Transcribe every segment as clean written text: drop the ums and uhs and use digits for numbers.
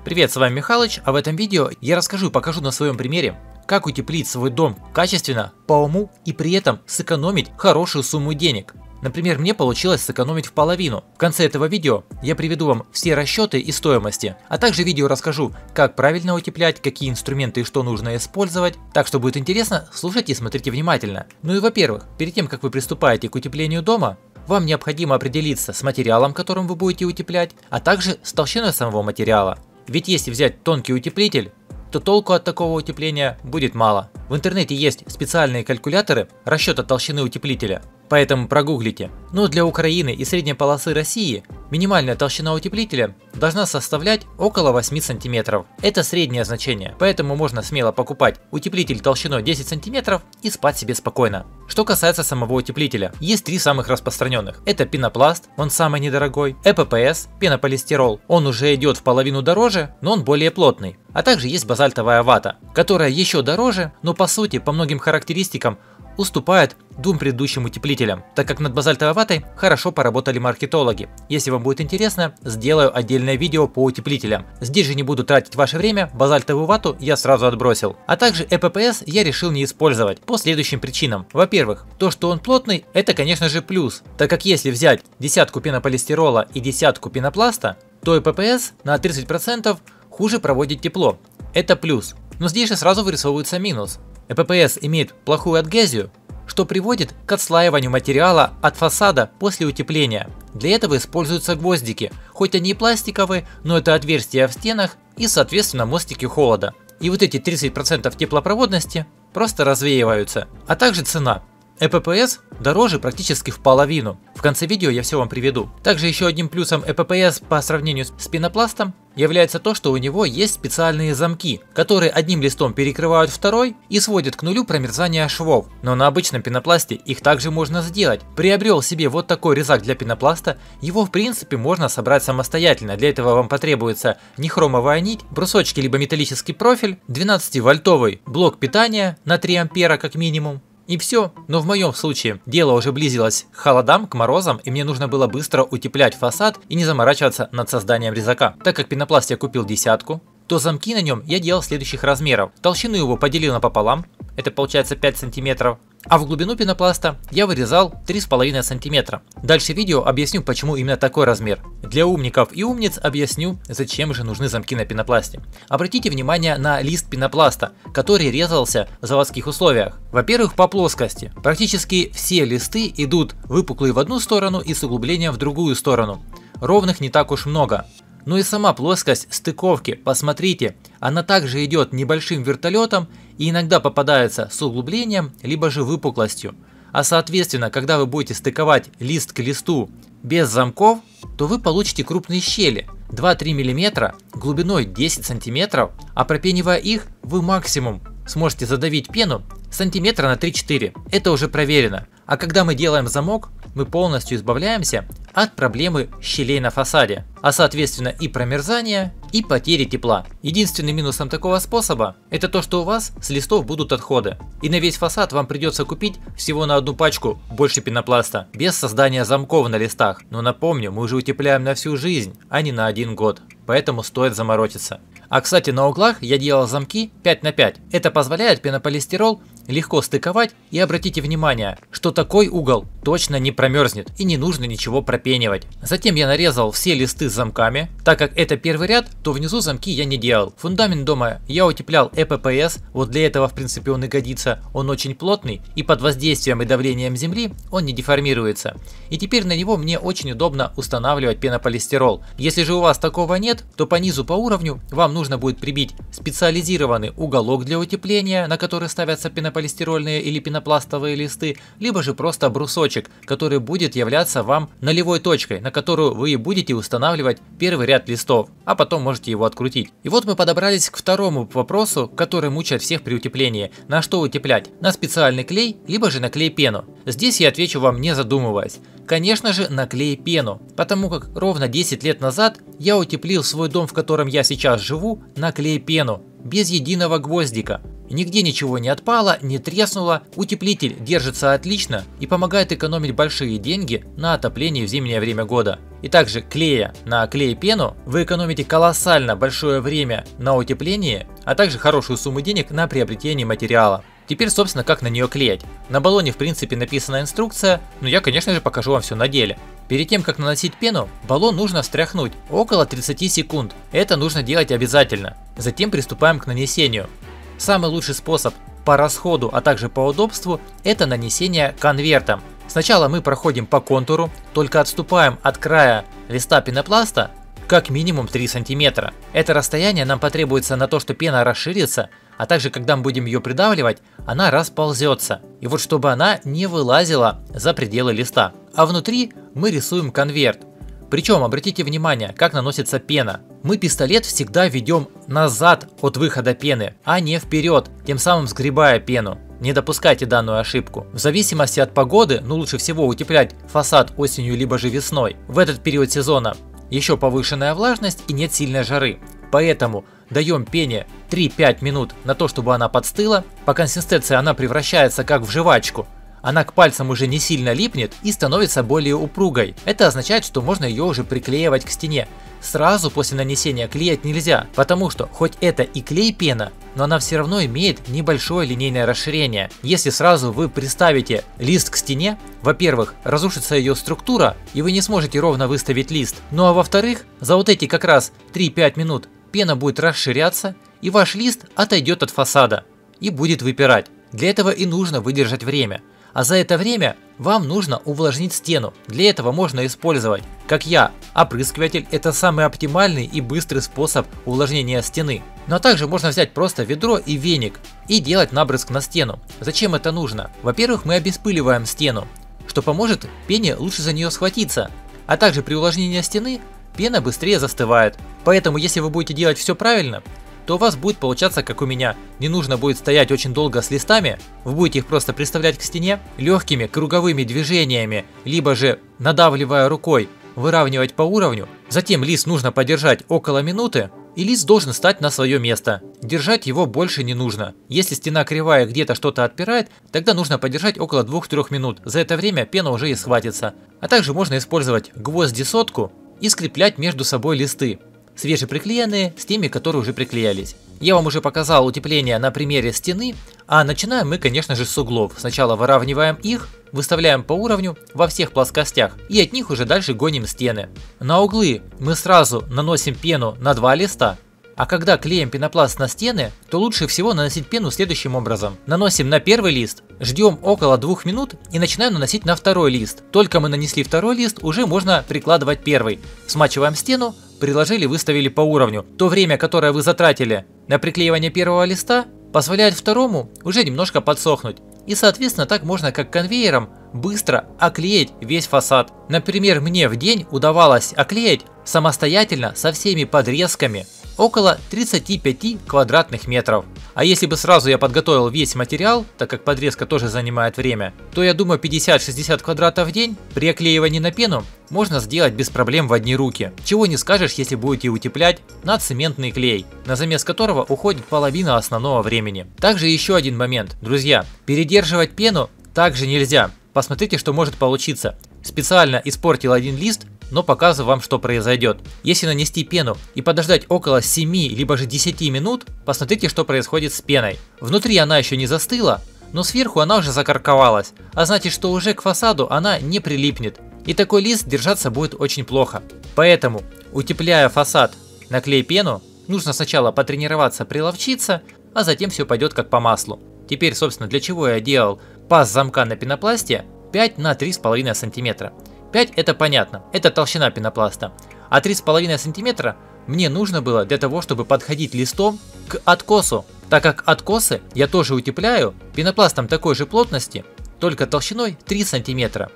Привет, с вами Михалыч, а в этом видео я расскажу и покажу на своем примере, как утеплить свой дом качественно, по уму и при этом сэкономить хорошую сумму денег. Например, мне получилось сэкономить в половину. В конце этого видео я приведу вам все расчеты и стоимости, а также видео расскажу, как правильно утеплять, какие инструменты и что нужно использовать. Так что будет интересно, слушайте и смотрите внимательно. Ну и во-первых, перед тем как вы приступаете к утеплению дома, вам необходимо определиться с материалом, которым вы будете утеплять, а также с толщиной самого материала. Ведь если взять тонкий утеплитель, то толку от такого утепления будет мало. В интернете есть специальные калькуляторы расчета толщины утеплителя, поэтому прогуглите. Но для Украины и средней полосы России минимальная толщина утеплителя должна составлять около 8 см. Это среднее значение, поэтому можно смело покупать утеплитель толщиной 10 см и спать себе спокойно. Что касается самого утеплителя, есть три самых распространенных. Это пенопласт, он самый недорогой, ЭППС, пенополистирол, он уже идет в половину дороже, но он более плотный. А также есть базальтовая вата, которая еще дороже, но по сути по многим характеристикам уступает двум предыдущим утеплителям, так как над базальтовой ватой хорошо поработали маркетологи. Если вам будет интересно, сделаю отдельное видео по утеплителям. Здесь же не буду тратить ваше время, базальтовую вату я сразу отбросил. А также ЭППС я решил не использовать по следующим причинам. Во-первых, то, что он плотный, это конечно же плюс, так как если взять десятку пенополистирола и десятку пенопласта, то ЭППС на 30% хуже проводит тепло. Это плюс. Но здесь же сразу вырисовывается минус. ЭППС имеет плохую адгезию, что приводит к отслаиванию материала от фасада после утепления. Для этого используются гвоздики, хоть они и пластиковые, но это отверстия в стенах и соответственно мостики холода. И вот эти 30% теплопроводности просто развеиваются. А также цена. ЭППС дороже практически в половину. В конце видео я все вам приведу. Также еще одним плюсом ЭППС по сравнению с пенопластом является то, что у него есть специальные замки, которые одним листом перекрывают второй и сводят к нулю промерзание швов. Но на обычном пенопласте их также можно сделать. Приобрел себе вот такой резак для пенопласта, его в принципе можно собрать самостоятельно. Для этого вам потребуется нехромовая нить, брусочки либо металлический профиль, 12-вольтовый блок питания на 3 ампера как минимум. И все, но в моем случае дело уже близилось к холодам, к морозам, и мне нужно было быстро утеплять фасад и не заморачиваться над созданием резака. Так как пенопласт я купил десятку, то замки на нем я делал следующих размеров. Толщину его поделил напополам, это получается 5 см, а в глубину пенопласта я вырезал 3,5 см. Дальше видео объясню, почему именно такой размер. Для умников и умниц объясню, зачем же нужны замки на пенопласте. Обратите внимание на лист пенопласта, который резался в заводских условиях. Во-первых, по плоскости. Практически все листы идут выпуклые в одну сторону и с углублением в другую сторону. Ровных не так уж много. Ну и сама плоскость стыковки, посмотрите, она также идет небольшим вертолетом и иногда попадается с углублением, либо же выпуклостью. А соответственно, когда вы будете стыковать лист к листу без замков, то вы получите крупные щели 2-3 мм глубиной 10 см, а пропенивая их, вы максимум сможете задавить пену сантиметра на 3-4. Это уже проверено. А когда мы делаем замок, мы полностью избавляемся от проблемы щелей на фасаде, а соответственно и промерзания, и потери тепла. Единственным минусом такого способа это то, что у вас с листов будут отходы. И на весь фасад вам придется купить всего на одну пачку больше пенопласта, без создания замков на листах. Но напомню, мы уже утепляем на всю жизнь, а не на 1 год. Поэтому стоит заморочиться. А кстати, на углах я делал замки 5 на 5. Это позволяет пенополистирол легко стыковать, и обратите внимание, что такой угол точно не промерзнет и не нужно ничего пропенивать. Затем я нарезал все листы с замками. Так как это первый ряд, то внизу замки я не делал. Фундамент дома я утеплял ЭППС, вот для этого в принципе он и годится. Он очень плотный и под воздействием и давлением земли он не деформируется. И теперь на него мне очень удобно устанавливать пенополистирол. Если же у вас такого нет, то по низу по уровню вам нужно будет прибить специализированный уголок для утепления, на который ставятся пенополистирольные или пенопластовые листы, либо же просто брусочек, который будет являться вам нулевой точкой, на которую вы будете устанавливать первый ряд листов, а потом можете его открутить. И вот мы подобрались к второму вопросу, который мучает всех при утеплении. На что утеплять? На специальный клей, либо же на клей-пену? Здесь я отвечу вам не задумываясь. Конечно же, на клей-пену, потому как ровно 10 лет назад я утеплил свой дом, в котором я сейчас живу, на клей-пену, без единого гвоздика. Нигде ничего не отпало, не треснуло, утеплитель держится отлично и помогает экономить большие деньги на отоплении в зимнее время года. И также клея на клей-пену вы экономите колоссально большое время на утеплении, а также хорошую сумму денег на приобретение материала. Теперь, собственно, как на нее клеить. На баллоне, в принципе, написана инструкция, но я, конечно же, покажу вам все на деле. Перед тем, как наносить пену, баллон нужно встряхнуть около 30 секунд. Это нужно делать обязательно. Затем приступаем к нанесению. Самый лучший способ по расходу, а также по удобству – это нанесение конвертом. Сначала мы проходим по контуру, только отступаем от края листа пенопласта как минимум 3 см. Это расстояние нам потребуется на то, что пена расширится, а также когда мы будем ее придавливать, она расползется. И вот чтобы она не вылазила за пределы листа. А внутри мы рисуем конверт. Причем обратите внимание, как наносится пена. Мы пистолет всегда ведем назад от выхода пены, а не вперед, тем самым сгребая пену. Не допускайте данную ошибку. В зависимости от погоды, лучше всего утеплять фасад осенью либо же весной. В этот период сезона еще повышенная влажность и нет сильной жары. Поэтому даем пене 3-5 минут на то, чтобы она подстыла. По консистенции она превращается как в жвачку. Она к пальцам уже не сильно липнет и становится более упругой. Это означает, что можно ее уже приклеивать к стене. Сразу после нанесения клеить нельзя, потому что хоть это и клей-пена, но она все равно имеет небольшое линейное расширение. Если сразу вы приставите лист к стене, во-первых, разрушится ее структура и вы не сможете ровно выставить лист. Ну а во-вторых, за вот эти как раз 3-5 минут пена будет расширяться и ваш лист отойдет от фасада и будет выпирать. Для этого и нужно выдержать время. А за это время вам нужно увлажнить стену. Для этого можно использовать, как я, опрыскиватель. Это самый оптимальный и быстрый способ увлажнения стены. Но также можно взять просто ведро и веник и делать набрызг на стену. Зачем это нужно? Во-первых, мы обеспыливаем стену, что поможет пене лучше за нее схватиться. А также при увлажнении стены пена быстрее застывает. Поэтому если вы будете делать все правильно, то у вас будет получаться как у меня. Не нужно будет стоять очень долго с листами, вы будете их просто приставлять к стене легкими круговыми движениями, либо же надавливая рукой, выравнивать по уровню. Затем лист нужно подержать около минуты, и лист должен стать на свое место. Держать его больше не нужно. Если стена кривая, где-то что-то отпирает, тогда нужно подержать около 2-3 минут. За это время пена уже и схватится. А также можно использовать гвозди-сотку и скреплять между собой листы. Свежеприклеенные с теми, которые уже приклеялись. Я вам уже показал утепление на примере стены, а начинаем мы, конечно же, с углов. Сначала выравниваем их, выставляем по уровню во всех плоскостях и от них уже дальше гоним стены. На углы мы сразу наносим пену на 2 листа, а когда клеим пенопласт на стены, то лучше всего наносить пену следующим образом. Наносим на первый лист, ждем около 2 минут и начинаем наносить на второй лист. Только мы нанесли второй лист, уже можно прикладывать первый. Смачиваем стену, приложили, выставили по уровню. То время, которое вы затратили на приклеивание первого листа, позволяет второму уже немножко подсохнуть. И соответственно так можно как конвейером быстро оклеить весь фасад. Например, мне в день удавалось оклеить самостоятельно со всеми подрезками около 35 квадратных метров. А если бы сразу я подготовил весь материал, так как подрезка тоже занимает время, то я думаю 50-60 квадратов в день при оклеивании на пену можно сделать без проблем в одни руки. Чего не скажешь, если будете утеплять на цементный клей, на замес которого уходит половина основного времени. Также еще один момент, друзья, передерживать пену также нельзя. Посмотрите, что может получиться. Специально испортил один лист, но показываю вам, что произойдет. Если нанести пену и подождать около 7 либо же 10 минут, посмотрите, что происходит с пеной. Внутри она еще не застыла, но сверху она уже закарковалась, а значит, что уже к фасаду она не прилипнет. И такой лист держаться будет очень плохо. Поэтому, утепляя фасад на клей-пену, нужно сначала потренироваться приловчиться, а затем все пойдет как по маслу. Теперь, собственно, для чего я делал паз замка на пенопласте 5 на 3,5 см. 5 это понятно, это толщина пенопласта, а 3,5 см мне нужно было для того, чтобы подходить листом к откосу, так как откосы я тоже утепляю пенопластом такой же плотности, только толщиной 3 см,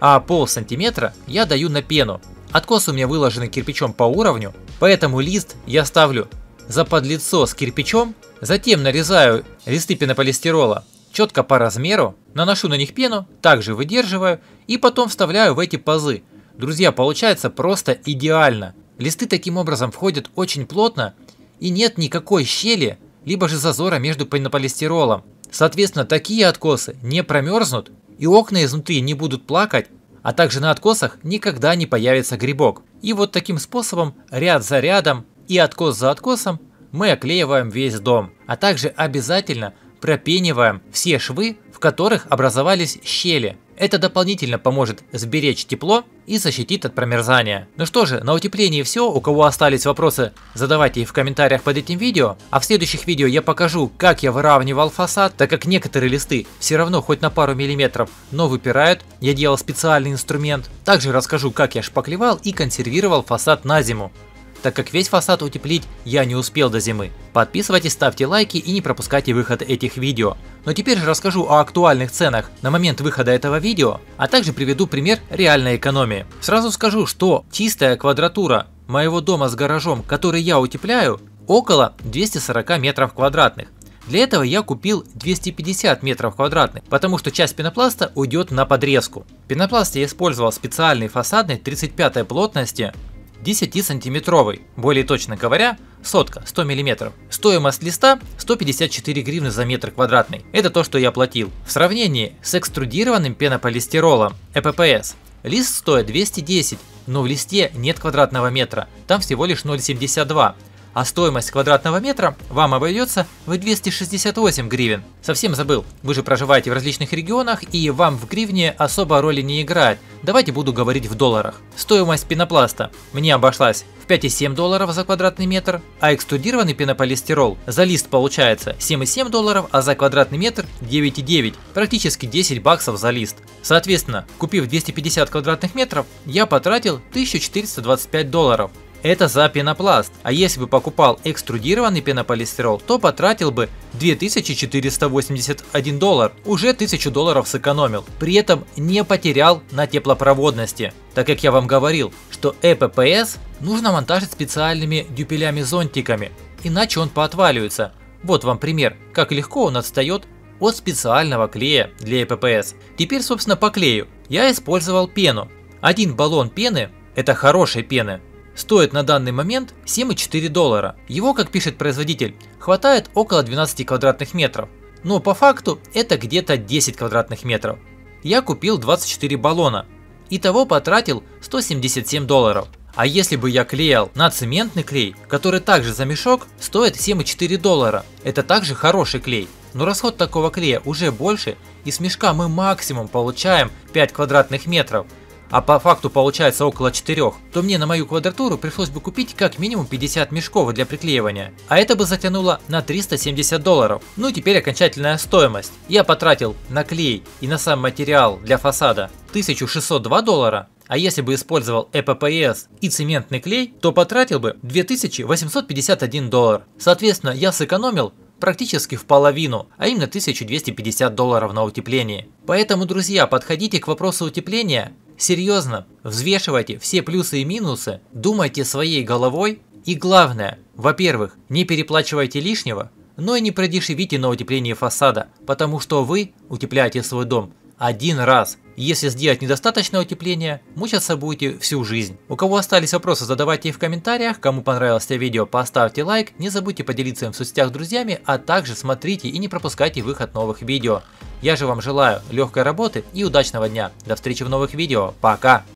а полсантиметра я даю на пену. Откосы у меня выложены кирпичом по уровню, поэтому лист я ставлю за подлицо с кирпичом, затем нарезаю листы пенополистирола четко по размеру, наношу на них пену, также выдерживаю и потом вставляю в эти пазы. Друзья, получается просто идеально. Листы таким образом входят очень плотно и нет никакой щели, либо же зазора между пенополистиролом. Соответственно, такие откосы не промерзнут и окна изнутри не будут плакать, а также на откосах никогда не появится грибок. И вот таким способом, ряд за рядом и откос за откосом, мы оклеиваем весь дом. А также обязательно пропениваем все швы, в которых образовались щели. Это дополнительно поможет сберечь тепло и защитит от промерзания. Ну что же, на утеплении все. У кого остались вопросы, задавайте их в комментариях под этим видео. А в следующих видео я покажу, как я выравнивал фасад, так как некоторые листы все равно хоть на пару миллиметров, но выпирают. Я делал специальный инструмент. Также расскажу, как я шпаклевал и консервировал фасад на зиму, так как весь фасад утеплить я не успел до зимы. Подписывайтесь, ставьте лайки и не пропускайте выход этих видео. Но теперь же расскажу о актуальных ценах на момент выхода этого видео, а также приведу пример реальной экономии. Сразу скажу, что чистая квадратура моего дома с гаражом, который я утепляю, около 240 метров квадратных. Для этого я купил 250 метров квадратных, потому что часть пенопласта уйдет на подрезку. В пенопласте я использовал специальный фасадный 35 плотности, 10-сантиметровый, более точно говоря, сотка, 100 мм. Стоимость листа 154 гривны за метр квадратный. Это то, что я платил. В сравнении с экструдированным пенополистиролом ЭППС, лист стоит 210, но в листе нет квадратного метра, там всего лишь 0,72. А стоимость квадратного метра вам обойдется в 268 гривен. Совсем забыл, вы же проживаете в различных регионах и вам в гривне особо роли не играет. Давайте буду говорить в долларах. Стоимость пенопласта мне обошлась в 5,7 долларов за квадратный метр, а экструдированный пенополистирол за лист получается 7,7 долларов, а за квадратный метр 9,9, практически 10 баксов за лист. Соответственно, купив 250 квадратных метров, я потратил 1425 долларов. Это за пенопласт, а если бы покупал экструдированный пенополистирол, то потратил бы 2481 доллар, уже 1000 долларов сэкономил, при этом не потерял на теплопроводности, так как я вам говорил, что ЭППС нужно монтажить специальными дюпелями-зонтиками, иначе он поотваливается. Вот вам пример, как легко он отстает от специального клея для ЭППС. Теперь, собственно, по клею. Я использовал пену. Один баллон пены, это хорошей пены, стоит на данный момент 7,4 доллара. Его, как пишет производитель, хватает около 12 квадратных метров. Но по факту это где-то 10 квадратных метров. Я купил 24 баллона. Итого потратил 177 долларов. А если бы я клеил на цементный клей, который также за мешок стоит 7,4 доллара. Это также хороший клей. Но расход такого клея уже больше, и с мешка мы максимум получаем 5 квадратных метров. А по факту получается около 4, то мне на мою квадратуру пришлось бы купить как минимум 50 мешков для приклеивания. А это бы затянуло на 370 долларов. Ну теперь окончательная стоимость. Я потратил на клей и на сам материал для фасада 1602 доллара. А если бы использовал ЭППС и цементный клей, то потратил бы 2851 доллар. Соответственно, я сэкономил практически в половину, а именно 1250 долларов на утеплении. Поэтому, друзья, подходите к вопросу утепления серьезно, взвешивайте все плюсы и минусы, думайте своей головой и главное, во-первых, не переплачивайте лишнего, но и не продешевите на утеплении фасада, потому что вы утепляете свой дом один раз. Если сделать недостаточное утепление, мучаться будете всю жизнь. У кого остались вопросы, задавайте их в комментариях. Кому понравилось это видео, поставьте лайк. Не забудьте поделиться им в соцсетях с друзьями, а также смотрите и не пропускайте выход новых видео. Я же вам желаю легкой работы и удачного дня. До встречи в новых видео. Пока!